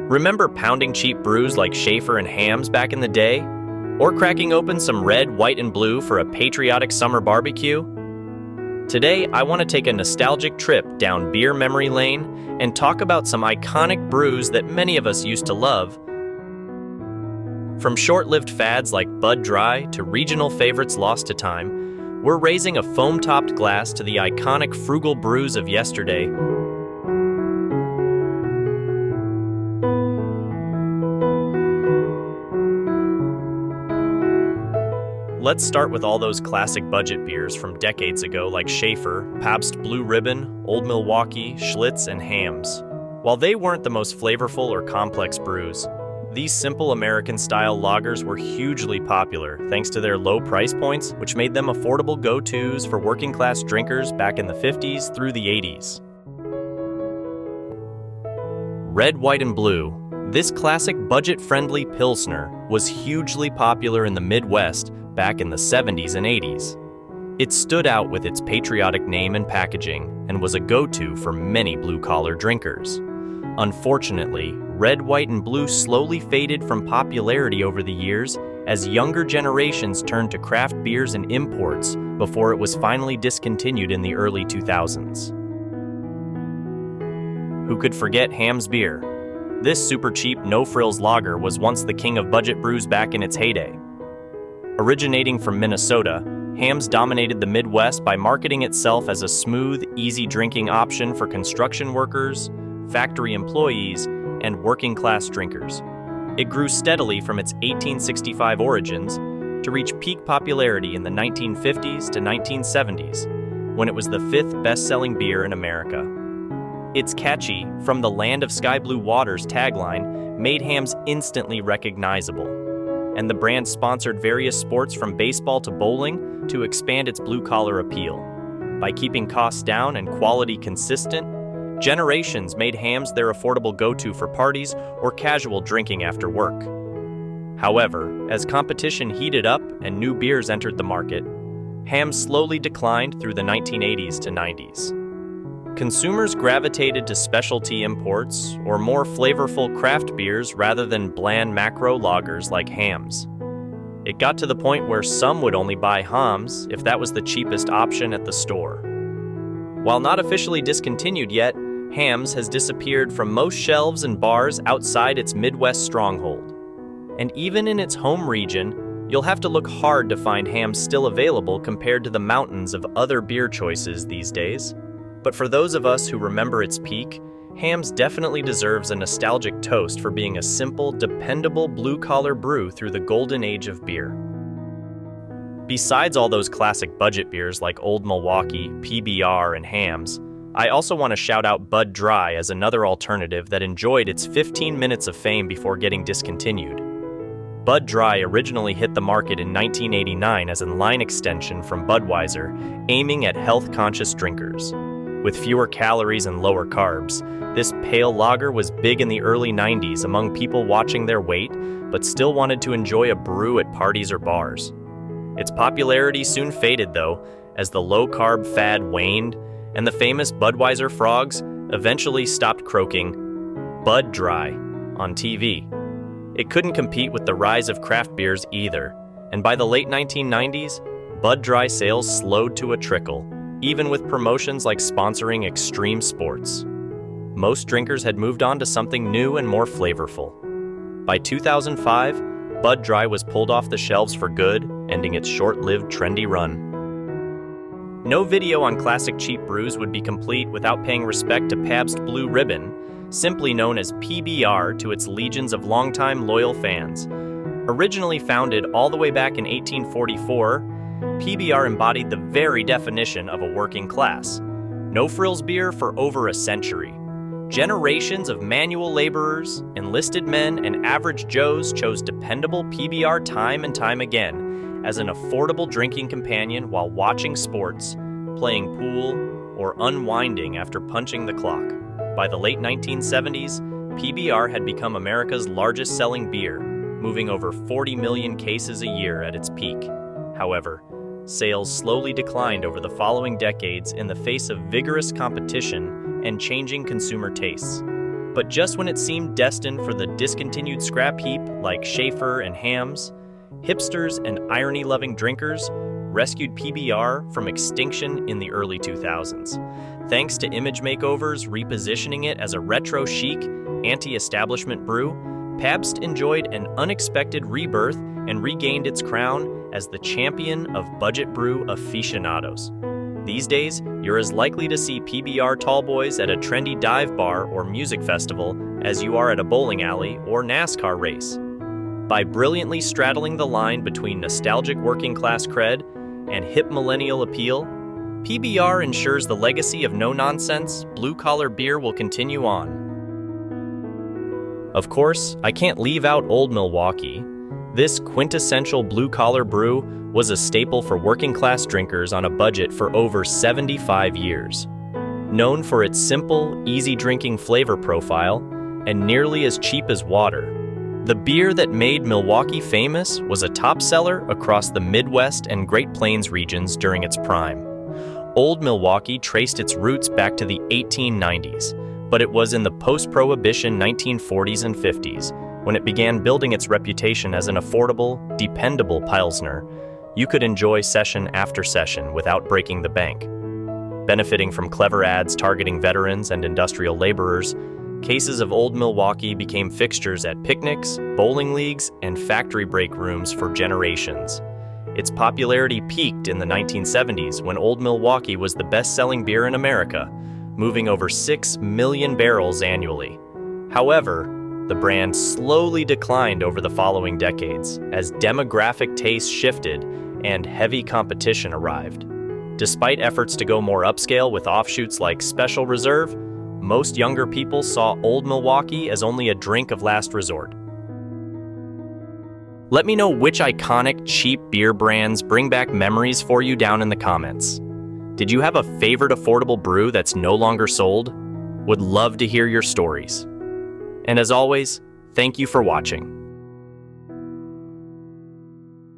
Remember pounding cheap brews like Schaefer and Hamm's back in the day? Or cracking open some red, white, and blue for a patriotic summer barbecue? Today, I want to take a nostalgic trip down beer memory lane and talk about some iconic brews that many of us used to love. From short-lived fads like Bud Dry to regional favorites lost to time, we're raising a foam-topped glass to the iconic frugal brews of yesterday. Let's start with all those classic budget beers from decades ago like Schaefer, Pabst Blue Ribbon, Old Milwaukee, Schlitz, and Hamm's. While they weren't the most flavorful or complex brews, these simple American-style lagers were hugely popular thanks to their low price points, which made them affordable go-tos for working-class drinkers back in the 50s through the 80s. Red, White, and Blue. This classic budget-friendly Pilsner was hugely popular in the Midwest back in the 70s and 80s. It stood out with its patriotic name and packaging and was a go-to for many blue-collar drinkers. Unfortunately, Red, White, and Blue slowly faded from popularity over the years as younger generations turned to craft beers and imports before it was finally discontinued in the early 2000s. Who could forget Hamm's beer? This super cheap, no-frills lager was once the king of budget brews back in its heyday. Originating from Minnesota, Hamm's dominated the Midwest by marketing itself as a smooth, easy drinking option for construction workers, factory employees, and working-class drinkers. It grew steadily from its 1865 origins to reach peak popularity in the 1950s to 1970s, when it was the fifth best-selling beer in America. Its catchy, "From the Land of Sky Blue Waters" tagline made Hamm's instantly recognizable, and the brand sponsored various sports from baseball to bowling to expand its blue-collar appeal. By keeping costs down and quality consistent, generations made Hamm's their affordable go-to for parties or casual drinking after work. However, as competition heated up and new beers entered the market, Hamm's slowly declined through the 1980s to 90s. Consumers gravitated to specialty imports or more flavorful craft beers rather than bland macro lagers like Hamm's. It got to the point where some would only buy Hamm's if that was the cheapest option at the store. While not officially discontinued yet, Hamm's has disappeared from most shelves and bars outside its Midwest stronghold. And even in its home region, you'll have to look hard to find Hamm's still available compared to the mountains of other beer choices these days. But for those of us who remember its peak, Hamm's definitely deserves a nostalgic toast for being a simple, dependable blue-collar brew through the golden age of beer. Besides all those classic budget beers like Old Milwaukee, PBR, and Hamm's, I also want to shout out Bud Dry as another alternative that enjoyed its 15 minutes of fame before getting discontinued. Bud Dry originally hit the market in 1989 as a line extension from Budweiser, aiming at health-conscious drinkers. With fewer calories and lower carbs, this pale lager was big in the early 90s among people watching their weight, but still wanted to enjoy a brew at parties or bars. Its popularity soon faded, though, as the low-carb fad waned, and the famous Budweiser frogs eventually stopped croaking Bud Dry on TV. It couldn't compete with the rise of craft beers either, and by the late 1990s, Bud Dry sales slowed to a trickle, even with promotions like sponsoring extreme sports. Most drinkers had moved on to something new and more flavorful. By 2005, Bud Dry was pulled off the shelves for good, ending its short-lived trendy run. No video on classic cheap brews would be complete without paying respect to Pabst Blue Ribbon, simply known as PBR to its legions of longtime loyal fans. Originally founded all the way back in 1844, PBR embodied the very definition of a working class. No-frills beer for over a century. Generations of manual laborers, enlisted men, and average Joes chose dependable PBR time and time again as an affordable drinking companion while watching sports, playing pool, or unwinding after punching the clock. By the late 1970s, PBR had become America's largest selling beer, moving over 40 million cases a year at its peak. However, sales slowly declined over the following decades in the face of vigorous competition and changing consumer tastes. But just when it seemed destined for the discontinued scrap heap like Schaefer and Hamm's, hipsters and irony-loving drinkers rescued PBR from extinction in the early 2000s. Thanks to image makeovers repositioning it as a retro chic, anti-establishment brew, Pabst enjoyed an unexpected rebirth and regained its crown as the champion of budget brew aficionados. These days, you're as likely to see PBR tallboys at a trendy dive bar or music festival as you are at a bowling alley or NASCAR race. By brilliantly straddling the line between nostalgic working-class cred and hip millennial appeal, PBR ensures the legacy of no-nonsense, blue-collar beer will continue on. Of course, I can't leave out Old Milwaukee. This quintessential blue-collar brew was a staple for working-class drinkers on a budget for over 75 years. Known for its simple, easy-drinking flavor profile and nearly as cheap as water, the beer that made Milwaukee famous was a top seller across the Midwest and Great Plains regions during its prime. Old Milwaukee traced its roots back to the 1890s, but it was in the post-Prohibition 1940s and 50s when it began building its reputation as an affordable, dependable Pilsner you could enjoy session after session without breaking the bank. Benefiting from clever ads targeting veterans and industrial laborers, cases of Old Milwaukee became fixtures at picnics, bowling leagues, and factory break rooms for generations. Its popularity peaked in the 1970s when Old Milwaukee was the best-selling beer in America, moving over 6 million barrels annually. However, the brand slowly declined over the following decades as demographic tastes shifted and heavy competition arrived. Despite efforts to go more upscale with offshoots like Special Reserve, most younger people saw Old Milwaukee as only a drink of last resort. Let me know which iconic, cheap beer brands bring back memories for you down in the comments. Did you have a favorite affordable brew that's no longer sold? Would love to hear your stories. And as always, thank you for watching.